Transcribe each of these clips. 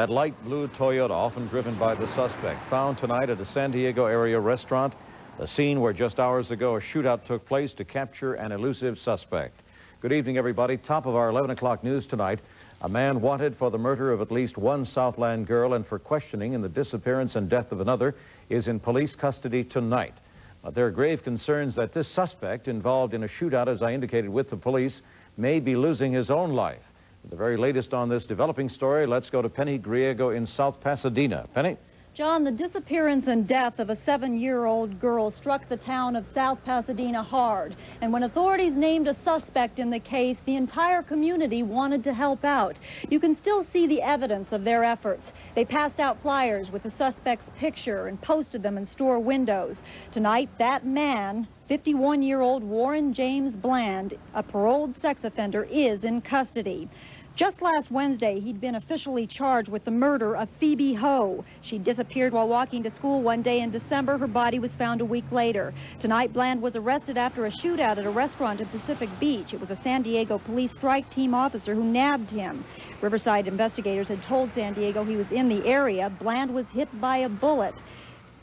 That light blue Toyota, often driven by the suspect, found tonight at a San Diego area restaurant, the scene where just hours ago a shootout took place to capture an elusive suspect. Good evening, everybody. Top of our 11 o'clock news tonight, a man wanted for the murder of at least one Southland girl and for questioning in the disappearance and death of another is in police custody tonight. But there are grave concerns that this suspect, involved in a shootout, as I indicated, with the police, may be losing his own life. The very latest on this developing story, let's go to Penny Griego in South Pasadena. Penny? John, the disappearance and death of a 7-year-old girl struck the town of South Pasadena hard. And when authorities named a suspect in the case, the entire community wanted to help out. You can still see the evidence of their efforts. They passed out flyers with the suspect's picture and posted them in store windows. Tonight, that man, 51-year-old Warren James Bland, a paroled sex offender, is in custody. Just last Wednesday, he'd been officially charged with the murder of Phoebe Ho. She disappeared while walking to school one day in December. Her body was found a week later. Tonight, Bland was arrested after a shootout at a restaurant in Pacific Beach. It was a San Diego police strike team officer who nabbed him. Riverside investigators had told San Diego he was in the area. Bland was hit by a bullet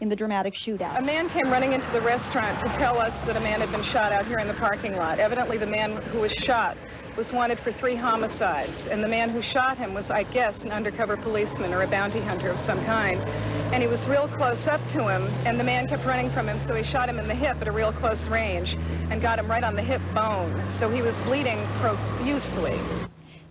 in the dramatic shootout. A man came running into the restaurant to tell us that a man had been shot out here in the parking lot. Evidently, the man who was shot was wanted for 3 homicides, and the man who shot him was, I guess, an undercover policeman or a bounty hunter of some kind. And he was real close up to him, and the man kept running from him, so he shot him in the hip at a real close range and got him right on the hip bone. So he was bleeding profusely.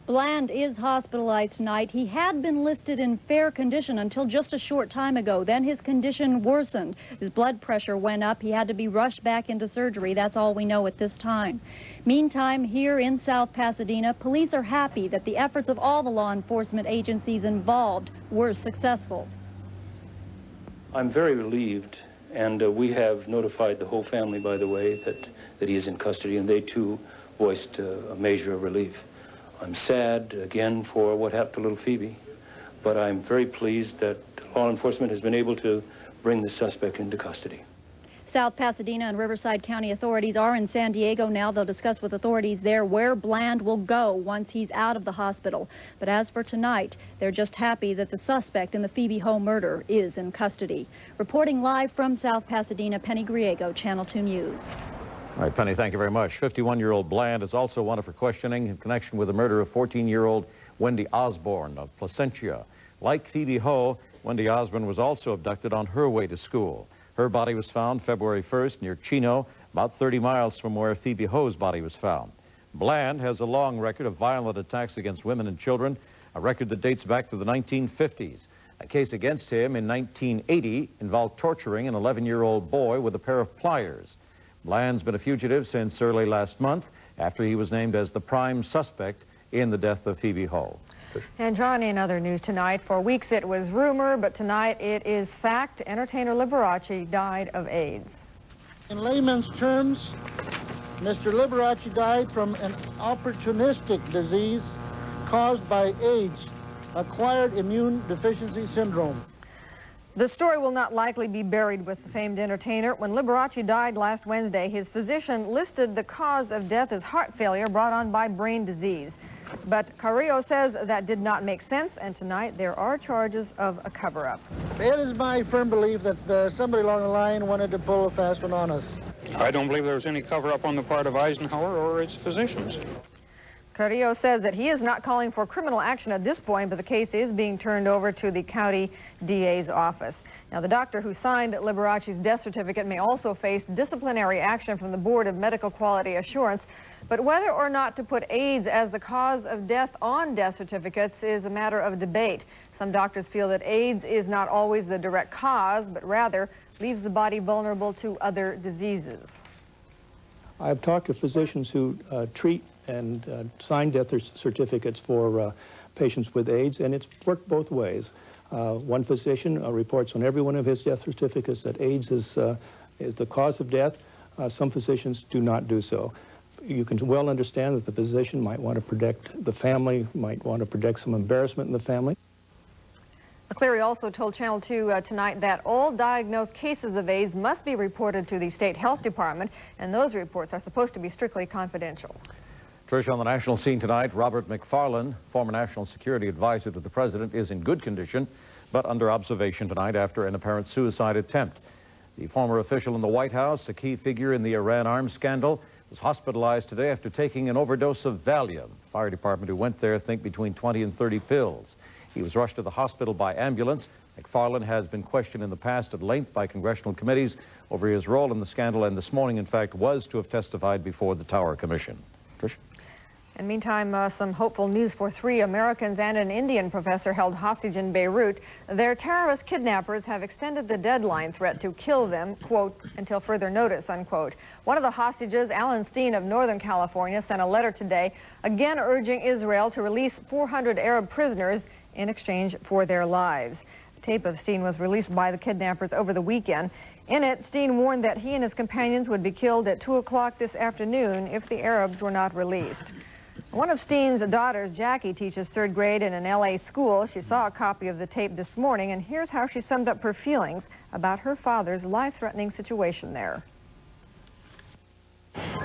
Bland is hospitalized tonight. He had been listed in fair condition until just a short time ago. Then his condition worsened. His blood pressure went up. He had to be rushed back into surgery. That's all we know at this time. Meantime, here in South Pasadena, police are happy that the efforts of all the law enforcement agencies involved were successful. I'm very relieved, and we have notified the whole family, by the way, that he is in custody, and they too voiced a measure of relief. I'm sad, again, for what happened to little Phoebe, but I'm very pleased that law enforcement has been able to bring the suspect into custody. South Pasadena and Riverside County authorities are in San Diego now. They'll discuss with authorities there where Bland will go once he's out of the hospital. But as for tonight, they're just happy that the suspect in the Phoebe Ho murder is in custody. Reporting live from South Pasadena, Penny Griego, Channel 2 News. All right, Penny, thank you very much. 51-year-old Bland is also wanted for questioning in connection with the murder of 14-year-old Wendy Osborne of Placentia. Like Phoebe Ho, Wendy Osborne was also abducted on her way to school. Her body was found February 1st near Chino, about 30 miles from where Phoebe Ho's body was found. Bland has a long record of violent attacks against women and children, a record that dates back to the 1950s. A case against him in 1980 involved torturing an 11-year-old boy with a pair of pliers. Bland's been a fugitive since early last month after he was named as the prime suspect in the death of Phoebe Ho. And John, in other news tonight, for weeks it was rumor, but tonight it is fact. Entertainer Liberace died of AIDS. In layman's terms, Mr. Liberace died from an opportunistic disease caused by AIDS, acquired immune deficiency syndrome. The story will not likely be buried with the famed entertainer. When Liberace died last Wednesday, his physician listed the cause of death as heart failure brought on by brain disease. But Carrillo says that did not make sense, and tonight there are charges of a cover-up. It is my firm belief that somebody along the line wanted to pull a fast one on us. I don't believe there was any cover-up on the part of Eisenhower or its physicians. Carrillo says that he is not calling for criminal action at this point, but the case is being turned over to the county DA's office. Now, the doctor who signed Liberace's death certificate may also face disciplinary action from the Board of Medical Quality Assurance. But whether or not to put AIDS as the cause of death on death certificates is a matter of debate. Some doctors feel that AIDS is not always the direct cause, but rather leaves the body vulnerable to other diseases. I've talked to physicians who treat and sign death certificates for patients with AIDS, and it's worked both ways. One physician reports on every one of his death certificates that AIDS is the cause of death. Some physicians do not do so. You can well understand that the physician might want to protect the family, might want to protect some embarrassment in the family. Cleary also told Channel 2 tonight that all diagnosed cases of AIDS must be reported to the state health department, and those reports are supposed to be strictly confidential. Trish, on the national scene tonight, Robert McFarland, former national security advisor to the president, is in good condition, but under observation tonight after an apparent suicide attempt. The former official in the White House, a key figure in the Iran arms scandal, was hospitalized today after taking an overdose of Valium. The fire department who went there think between 20 and 30 pills. He was rushed to the hospital by ambulance. McFarland has been questioned in the past at length by congressional committees over his role in the scandal, and this morning, in fact, was to have testified before the Tower Commission. Trish? In the meantime, some hopeful news for 3 Americans and an Indian professor held hostage in Beirut. Their terrorist kidnappers have extended the deadline threat to kill them, quote, until further notice, unquote. One of the hostages, Alan Steen of Northern California, sent a letter today, again urging Israel to release 400 Arab prisoners in exchange for their lives. A tape of Steen was released by the kidnappers over the weekend. In it, Steen warned that he and his companions would be killed at 2 o'clock this afternoon if the Arabs were not released. One of Steen's daughters, Jackie, teaches 3rd grade in an LA school. She saw a copy of the tape this morning, and here's how she summed up her feelings about her father's life-threatening situation there.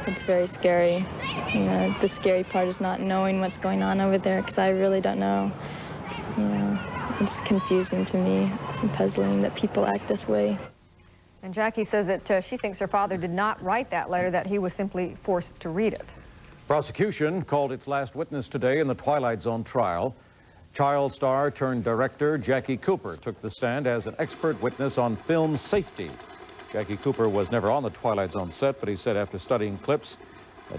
It's very scary. You know, the scary part is not knowing what's going on over there, because I really don't know. You know, it's confusing to me and puzzling that people act this way. And Jackie says that she thinks her father did not write that letter, that he was simply forced to read it. Prosecution called its last witness today in the Twilight Zone trial. Child star turned director Jackie Cooper took the stand as an expert witness on film safety. Jackie Cooper was never on the Twilight Zone set, but he said after studying clips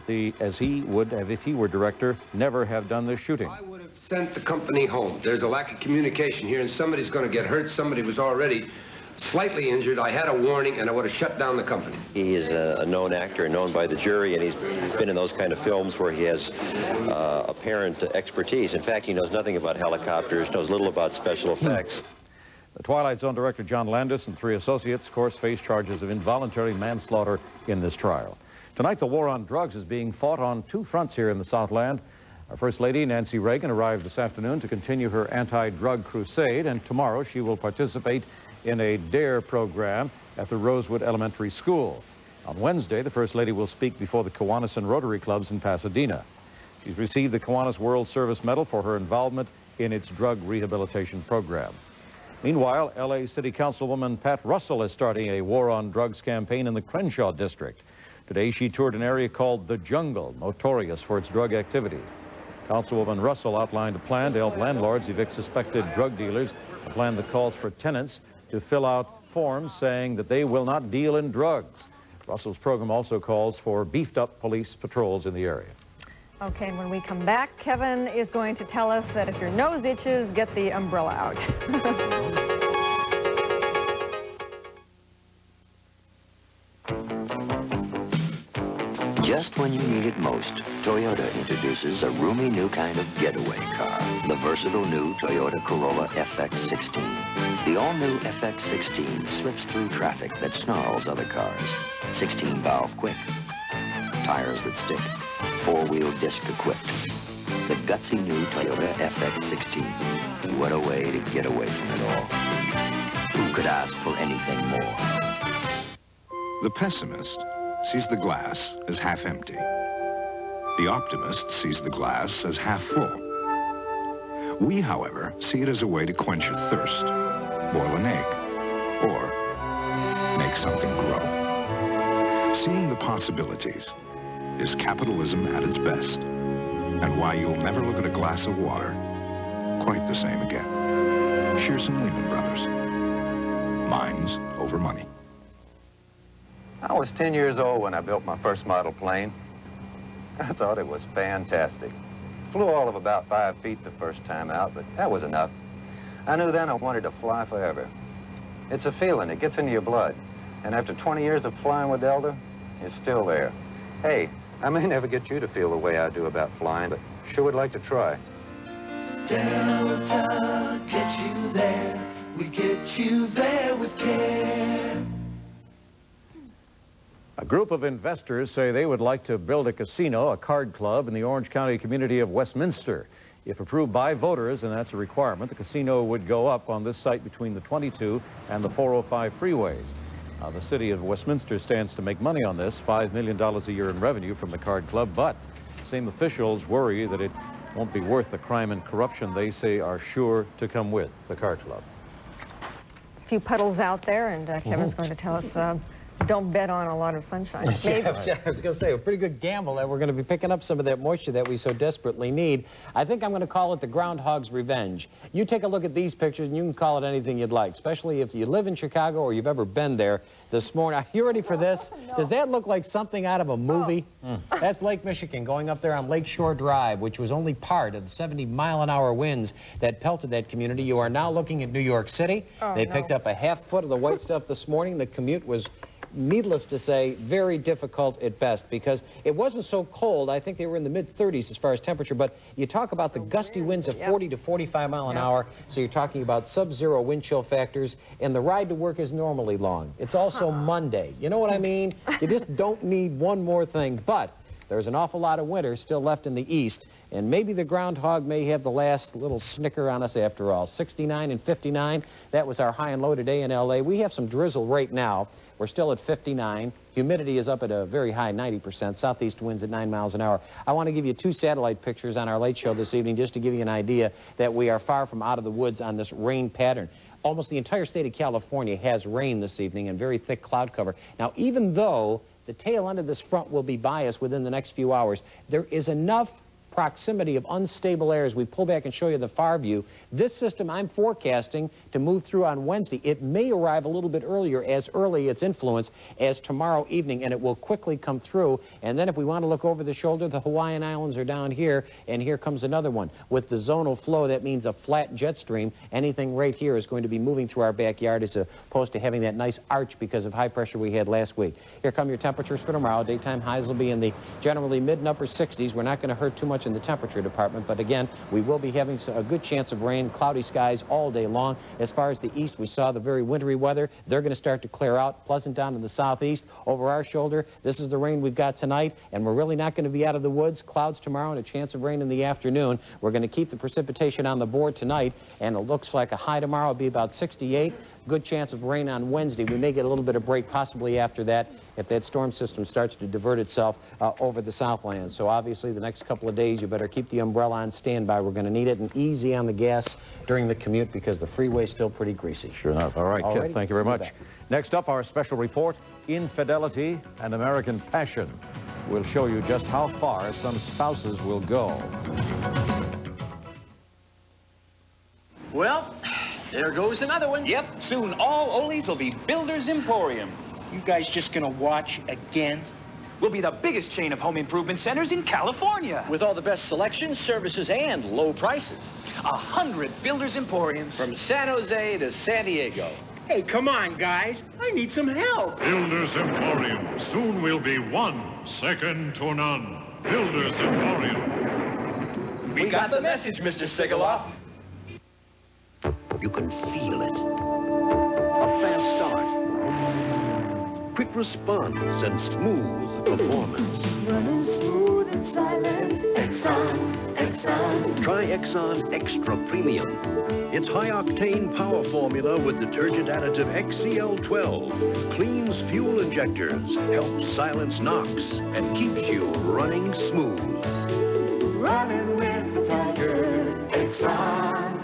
that as he would have, if he were director, never have done this shooting. I would have sent the company home. There's a lack of communication here, and somebody's going to get hurt. Somebody was already slightly injured. I had a warning, and I would have shut down the company. He is a known actor, known by the jury, and he's been in those kind of films where he has apparent expertise. In fact, he knows nothing about helicopters, knows little about special effects. The Twilight Zone director John Landis and 3 associates, of course, face charges of involuntary manslaughter in this trial. Tonight, the war on drugs is being fought on 2 fronts here in the Southland. Our First Lady, Nancy Reagan, arrived this afternoon to continue her anti-drug crusade, and tomorrow she will participate in a DARE program at the Rosewood Elementary School. On Wednesday, the First Lady will speak before the Kiwanis and Rotary Clubs in Pasadena. She's received the Kiwanis World Service Medal for her involvement in its drug rehabilitation program. Meanwhile, L.A. City Councilwoman Pat Russell is starting a war on drugs campaign in the Crenshaw district. Today, she toured an area called The Jungle, notorious for its drug activity. Councilwoman Russell outlined a plan to help landlords evict suspected drug dealers, a plan that calls for tenants to fill out forms saying that they will not deal in drugs. Russell's program also calls for beefed-up police patrols in the area. Okay, when we come back, Kevin is going to tell us that if your nose itches, get the umbrella out. Just when you need it most, Toyota introduces a roomy new kind of getaway car, the versatile new Toyota Corolla FX16. The all-new FX16 slips through traffic that snarls other cars. 16-valve quick, tires that stick, 4-wheel disc equipped. The gutsy new Toyota FX16. What a way to get away from it all. Who could ask for anything more? The pessimist sees the glass as half empty. The optimist sees the glass as half full. We, however, see it as a way to quench your thirst, boil an egg, or make something grow. Seeing the possibilities is capitalism at its best, and why you'll never look at a glass of water quite the same again. Shearson Lehman Brothers. Minds over money. I was 10 years old when I built my first model plane. I thought it was fantastic. Flew all of about 5 feet the first time out, but that was enough. I knew then I wanted to fly forever. It's a feeling, it gets into your blood. And after 20 years of flying with Delta, it's still there. Hey, I may never get you to feel the way I do about flying, but sure would like to try. Delta gets you there. We get you there with care. A group of investors say they would like to build a casino, a card club, in the Orange County community of Westminster. If approved by voters, and that's a requirement, the casino would go up on this site between the 22 and the 405 freeways. The city of Westminster stands to make money on this, $5 million a year in revenue from the card club, but Same officials worry that it won't be worth the crime and corruption they say are sure to come with the car club. A few puddles out there, and Kevin's going to tell us don't bet on a lot of sunshine. Yeah, I was going to say, a pretty good gamble that we're going to be picking up some of that moisture that we so desperately need. I think I'm going to call it the groundhog's revenge. You take a look at these pictures, and you can call it anything you'd like, especially if you live in Chicago or you've ever been there this morning. Are you ready for this? No. Does that look like something out of a movie? That's Lake Michigan going up there on Lakeshore Drive, which was only part of the 70-mile-an-hour winds that pelted that community. You are now looking at New York City. They picked up a half foot of the white stuff this morning. The commute was, needless to say, very difficult at best because it wasn't so cold. I think they were in the mid-30s as far as temperature, but you talk about the gusty winds of 40 to 45 mile an hour, so you're talking about sub-zero wind chill factors, and the ride to work is normally long. It's also Monday. You know what I mean? You just don't need one more thing, but there's an awful lot of winter still left in the east, and maybe the groundhog may have the last little snicker on us after all. 69 and 59, that was our high and low today in L.A. We have some drizzle right now. We're still at 59. Humidity is up at a very high 90%. Southeast winds at 9 miles an hour. I want to give you 2 satellite pictures on our late show this evening just to give you an idea that we are far from out of the woods on this rain pattern. Almost the entire state of California has rain this evening and very thick cloud cover. Now, even though the tail end of this front will be by us within the next few hours, there is enough proximity of unstable air as we pull back and show you the far view. This system I'm forecasting to move through on Wednesday. It may arrive a little bit earlier, as early its influence as tomorrow evening, and it will quickly come through. And then if we want to look over the shoulder, the Hawaiian Islands are down here, and here comes another one. With the zonal flow, that means a flat jet stream. Anything right here is going to be moving through our backyard as opposed to having that nice arch because of high pressure we had last week. Here come your temperatures for tomorrow. Daytime highs will be in the generally mid and upper 60s. We're not going to hurt too much in the temperature department, but again, we will be having a good chance of rain, cloudy skies all day long. As far as the east, we saw the very wintry weather. They're going to start to clear out. Pleasant down in the southeast. Over our shoulder, this is the rain we've got tonight, and we're really not going to be out of the woods. Clouds tomorrow and a chance of rain in the afternoon. We're going to keep the precipitation on the board tonight, and it looks like a high tomorrow will be about 68. Good chance of rain on Wednesday. We may get a little bit of break possibly after that if that storm system starts to divert itself over the Southland. So obviously the next couple of days you better keep the umbrella on standby. We're going to need it, and easy on the gas during the commute because the freeway's still pretty greasy. Sure enough. All right, Kev, thank you very much. Next up, our special report, Infidelity and American Passion. We'll show you just how far some spouses will go. Well, there goes another one. Yep, soon all Ole's will be Builder's Emporium. You guys just gonna watch again? We'll be the biggest chain of home improvement centers in California. With all the best selections, services, and low prices. 100 Builder's Emporiums. From San Jose to San Diego. Hey, come on, guys. I need some help. Builder's Emporium. Soon we'll be one, second to none. Builder's Emporium. We got the message, Mr. Sigaloff. You can feel it. A fast start, quick response, and smooth performance. Running smooth and silent. Exxon, Exxon. Try Exxon Extra Premium. Its high-octane power formula with detergent additive XCL12 cleans fuel injectors, helps silence knocks, and keeps you running smooth. Running with the Tiger. Exxon.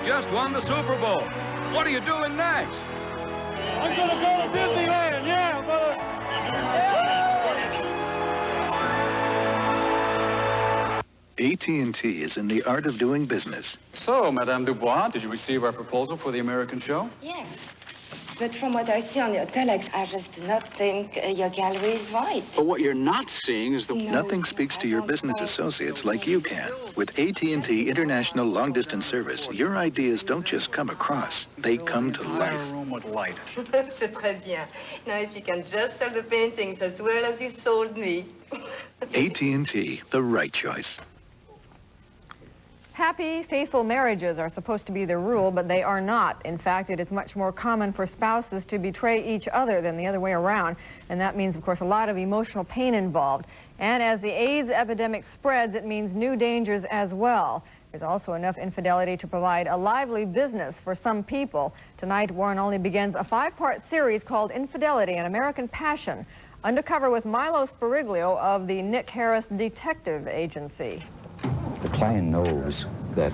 Just won the Super Bowl. What are you doing next? I'm gonna go to Disneyland, yeah, brother. AT&T is in the art of doing business. So, Madame Dubois, did you receive our proposal for the American show? Yes. But from what I see on your telex, I just do not think your gallery is right. But what you're not seeing is Nothing speaks to your business associates like you can. With AT&T International Long Distance Service, your ideas don't just come across, they come to life. Room with light. C'est très bien. Now, if you can just sell the paintings as well as you sold me. AT&T, the right choice. Happy, faithful marriages are supposed to be the rule, but they are not. In fact, it is much more common for spouses to betray each other than the other way around. And that means, of course, a lot of emotional pain involved. And as the AIDS epidemic spreads, it means new dangers as well. There's also enough infidelity to provide a lively business for some people. Tonight, Warren Only begins a 5-part series called Infidelity, an American Passion, undercover with Milo Spiriglio of the Nick Harris Detective Agency. The client knows that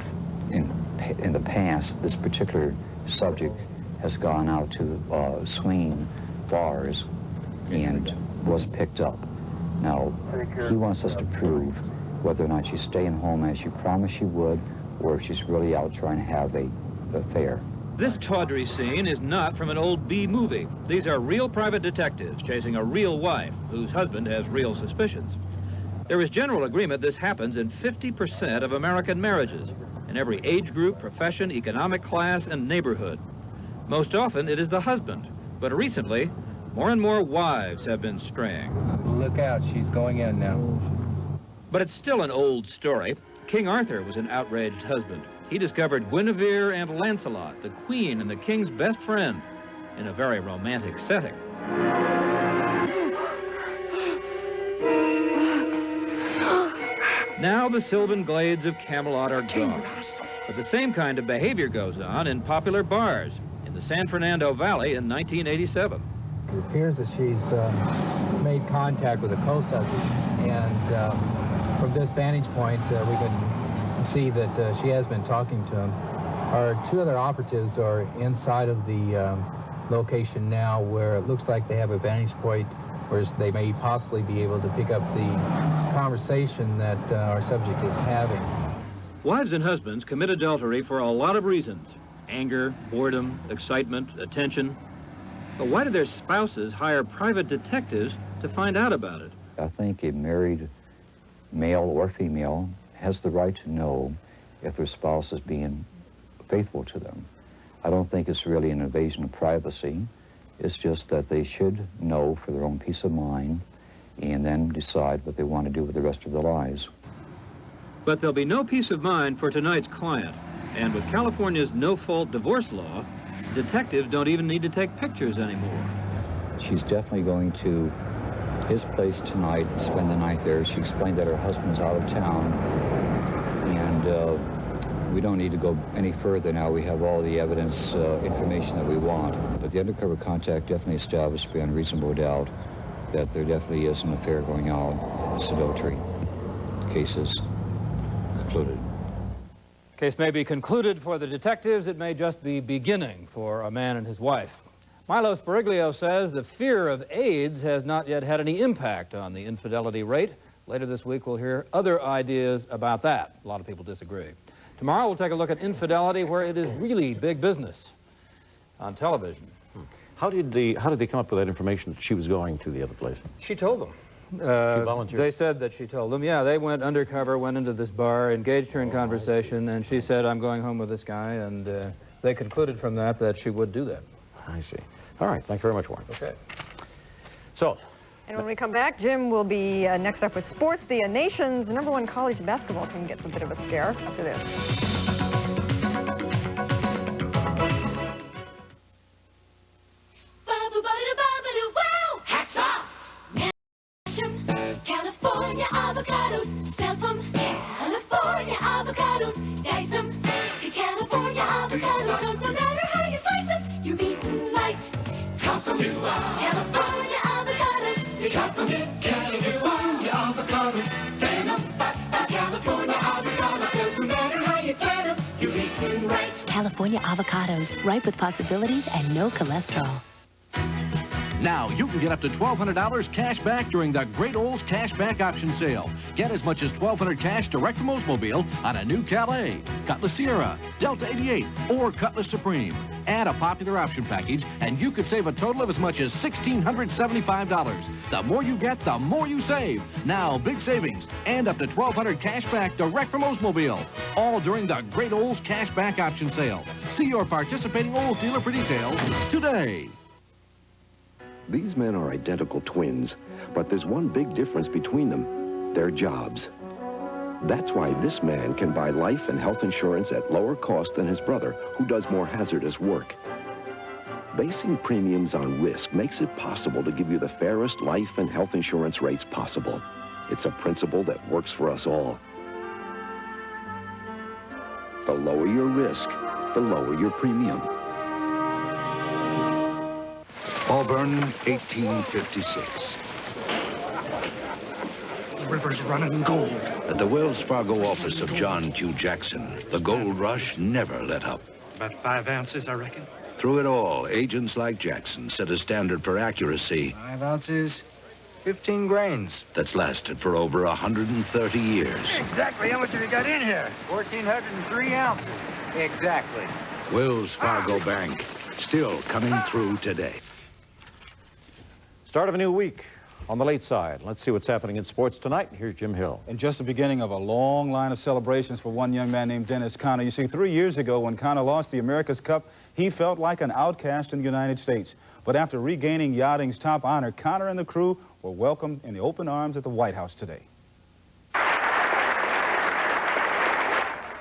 in the past, this particular subject has gone out to swing bars and was picked up. Now, he wants us to prove whether or not she's staying home as she promised she would, or if she's really out trying to have an affair. This tawdry scene is not from an old B movie. These are real private detectives chasing a real wife whose husband has real suspicions. There is general agreement this happens in 50% of American marriages, in every age group, profession, economic class, and neighborhood. Most often it is the husband, but recently, more and more wives have been straying. Look out, she's going in now. But it's still an old story. King Arthur was an outraged husband. He discovered Guinevere and Lancelot, the queen and the king's best friend, in a very romantic setting. Now the sylvan glades of Camelot are gone. But the same kind of behavior goes on in popular bars in the San Fernando Valley in 1987. It appears that she's made contact with a co-subject, and from this vantage point, we can see that she has been talking to him. Our 2 other operatives are inside of the location now, where it looks like they have a vantage point where they may possibly be able to pick up the conversation that our subject is having. Wives and husbands commit adultery for a lot of reasons: anger, boredom, excitement, attention. But why do their spouses hire private detectives to find out about it? I think a married male or female has the right to know if their spouse is being faithful to them. I don't think it's really an invasion of privacy. It's just that they should know for their own peace of mind and then decide what they want to do with the rest of their lives. But there'll be no peace of mind for tonight's client. And with California's no-fault divorce law, detectives don't even need to take pictures anymore. She's definitely going to his place tonight and spend the night there. She explained that her husband's out of town, and we don't need to go any further now. We have all the evidence, information that we want. But the undercover contact definitely established beyond reasonable doubt that there definitely is an affair going on. It's adultery. The case is concluded. Case may be concluded for the detectives. It may just be beginning for a man and his wife. Milo Spiriglio says the fear of AIDS has not yet had any impact on the infidelity rate. Later this week, we'll hear other ideas about that. A lot of people disagree. Tomorrow, we'll take a look at infidelity, where it is really big business on television. How did they come up with that information that she was going to the other place? She told them. She volunteered? They said that she told them. Yeah, they went undercover, went into this bar, engaged her in conversation, and she said, "I'm going home with this guy," and they concluded from that she would do that. I see. All right, thank you very much, Warren. Okay. So. And when we come back, Jim will be next up with sports. The nation's #1 college basketball team gets a bit of a scare after this. Hats off! California avocados, sell from California avocados, dice them. California avocados, no matter how you slice them, you're beaten light. Chop them, California avocados, chop them, California avocados, fan them, California avocados, 'cause no matter how you get them, you're beaten right. California avocados, ripe with possibilities and no cholesterol. Now, you can get up to $1,200 cash back during the Great Olds Cash Back Option Sale. Get as much as $1,200 cash direct from Oldsmobile on a new Calais, Cutlass Sierra, Delta 88, or Cutlass Supreme. Add a popular option package, and you could save a total of as much as $1,675. The more you get, the more you save. Now, big savings and up to $1,200 cash back direct from Oldsmobile. All during the Great Olds Cash Back Option Sale. See your participating Olds dealer for details today. These men are identical twins, but there's one big difference between them: their jobs. That's why this man can buy life and health insurance at lower cost than his brother, who does more hazardous work. Basing premiums on risk makes it possible to give you the fairest life and health insurance rates possible. It's a principle that works for us all. The lower your risk, the lower your premium. Auburn, 1856. The river's running gold. At the Wells Fargo office of John Q. Jackson, the gold rush never let up. About 5 ounces, I reckon. Through it all, agents like Jackson set a standard for accuracy 5 ounces, 15 grains. that's lasted for over 130 years. Exactly how much have you got in here? 1,403 ounces. Exactly. Wells Fargo Bank, still coming through today. Start of a new week on the late side. Let's see what's happening in sports tonight. Here's Jim Hill. And just the beginning of a long line of celebrations for one young man named Dennis Conner. You see, 3 years ago when Conner lost the America's Cup, he felt like an outcast in the United States. But after regaining yachting's top honor, Conner and the crew were welcomed in the open arms at the White House today.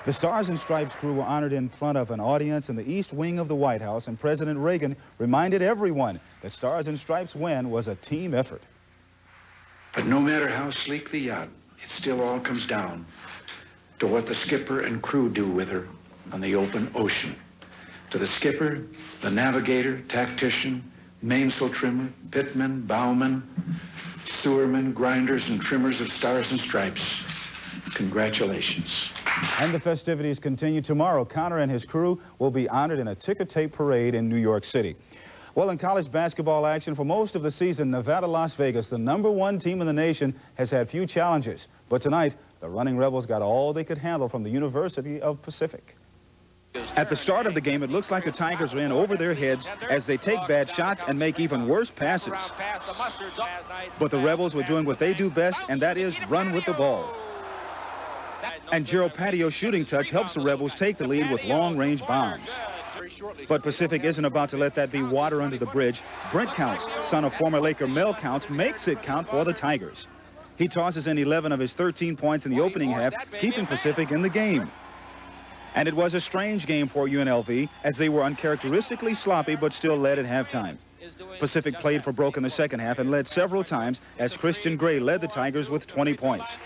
The Stars and Stripes crew were honored in front of an audience in the East Wing of the White House, and President Reagan reminded everyone that Stars and Stripes win was a team effort. But no matter how sleek the yacht, it still all comes down to what the skipper and crew do with her on the open ocean. To the skipper, the navigator, tactician, mainsail trimmer, pitman, bowman, sewermen, grinders, and trimmers of Stars and Stripes, congratulations. And the festivities continue tomorrow. Conner and his crew will be honored in a ticker tape parade in New York City. Well, in college basketball action, for most of the season, Nevada-Las Vegas, the #1 team in the nation, has had few challenges. But tonight, the Running Rebels got all they could handle from the University of Pacific. At the start of the game, it looks like the Tigers are in over their heads as they take bad shots and make even worse passes. But the Rebels were doing what they do best, and that is run with the ball. And Gerald Patio's shooting touch helps the Rebels take the lead with long-range bombs. But Pacific isn't about to let that be water under the bridge. Brent Counts, son of former Laker Mel Counts, makes it count for the Tigers. He tosses in 11 of his 13 points in the opening half, keeping Pacific in the game. And it was a strange game for UNLV, as they were uncharacteristically sloppy but still led at halftime. Pacific played for broke in the second half and led several times as Christian Gray led the Tigers with 20 points.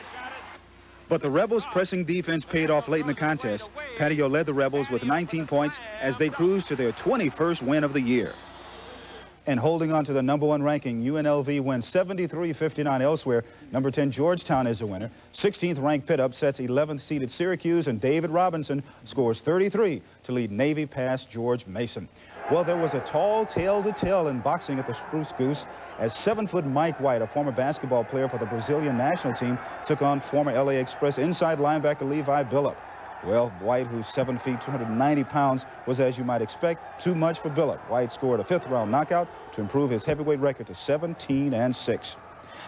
But the Rebels' pressing defense paid off late in the contest. Patio led the Rebels with 19 points as they cruised to their 21st win of the year. And holding on to the #1 ranking, UNLV wins 73-59 elsewhere. Number 10 Georgetown is a winner. 16th ranked Pitt upsets 11th seeded Syracuse, and David Robinson scores 33 to lead Navy past George Mason. Well, there was a tall tale to tell in boxing at the Spruce Goose as 7-foot Mike White, a former basketball player for the Brazilian national team, took on former LA Express inside linebacker Levi Billup. Well, White, who's 7 feet, 290 pounds, was, as you might expect, too much for Billup. White scored a 5th-round knockout to improve his heavyweight record to 17-6.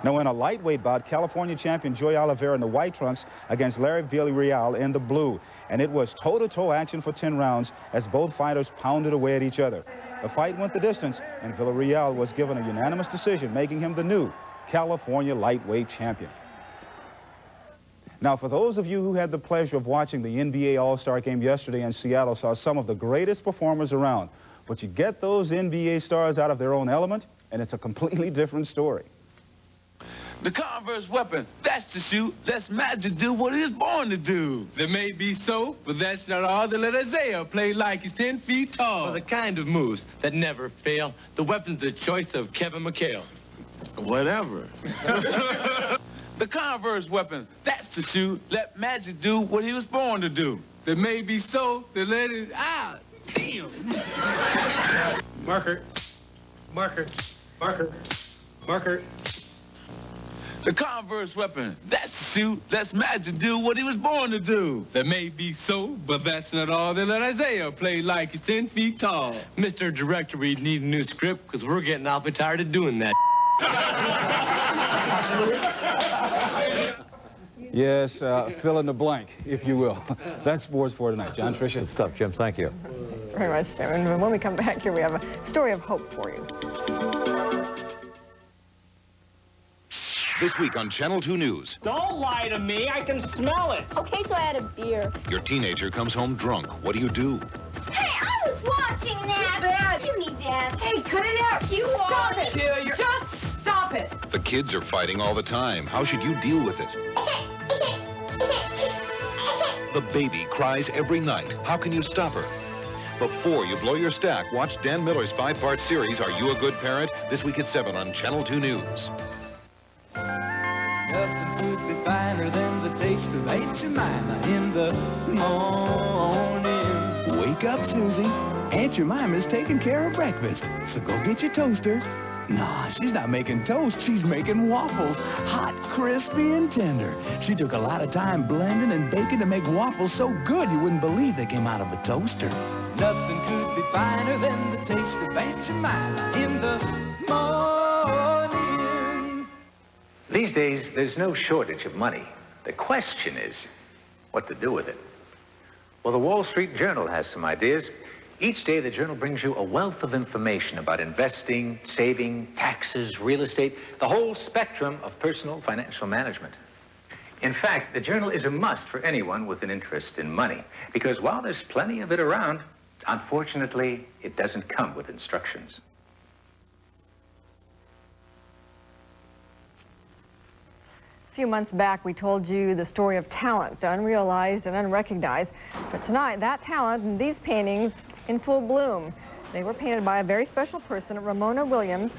Now, in a lightweight bout, California champion Joey Oliveira in the white trunks against Larry Villarreal in the blue. And it was toe-to-toe action for 10 rounds as both fighters pounded away at each other. The fight went the distance, and Villarreal was given a unanimous decision, making him the new California lightweight champion. Now, for those of you who had the pleasure of watching the NBA All-Star Game yesterday in Seattle, saw some of the greatest performers around. But you get those NBA stars out of their own element, and it's a completely different story. The Converse weapon, that's the shoe. That's magic do what he was born to do. That may be so, but that's not all. They let Isaiah play like he's 10 feet tall. For the kind of moves that never fail, the weapon's the choice of Kevin McHale. Whatever. The Converse weapon, that's the shoe. Let magic do what he was born to do. That may be so, they let it out. Damn. Marker. Marker. Marker. Marker. The Converse weapon, that's the shoe. Let's magic do what he was born to do. That may be so, but that's not all. They let Isaiah play like he's 10 feet tall. Mr. Director, we need a new script because we're getting awfully tired of doing that. Yes, fill in the blank, if you will. That's sports for tonight. John, Tricia. Good stuff, Jim. Thank you. Thanks very much, Jim. And when we come back here, we have a story of hope for you. This week on Channel 2 News. Don't lie to me. I can smell it. Okay, so I had a beer. Your teenager comes home drunk. What do? Hey, I was watching that. Bad. Give me that. Hey, cut it out. You Stop are. it. Just stop it. The kids are fighting all the time. How should you deal with it? The baby cries every night. How can you stop her? Before you blow your stack, watch Dan Miller's 5-part series, Are You a Good Parent? This week at 7 on Channel 2 News. Nothing could be finer than the taste of Aunt Jemima in the morning. Wake up, Susie. Aunt Jemima's taking care of breakfast, so go get your toaster. Nah, she's not making toast. She's making waffles. Hot, crispy, and tender. She took a lot of time blending and baking to make waffles so good you wouldn't believe they came out of a toaster. Nothing could be finer than the taste of Aunt Jemima in the morning. These days, there's no shortage of money. The question is, what to do with it? Well, the Wall Street Journal has some ideas. Each day, the Journal brings you a wealth of information about investing, saving, taxes, real estate, the whole spectrum of personal financial management. In fact, the Journal is a must for anyone with an interest in money, because while there's plenty of it around, unfortunately, it doesn't come with instructions. A few months back, we told you the story of talent, unrealized and unrecognized. But tonight, that talent and these paintings in full bloom. They were painted by a very special person, Ramona Williams.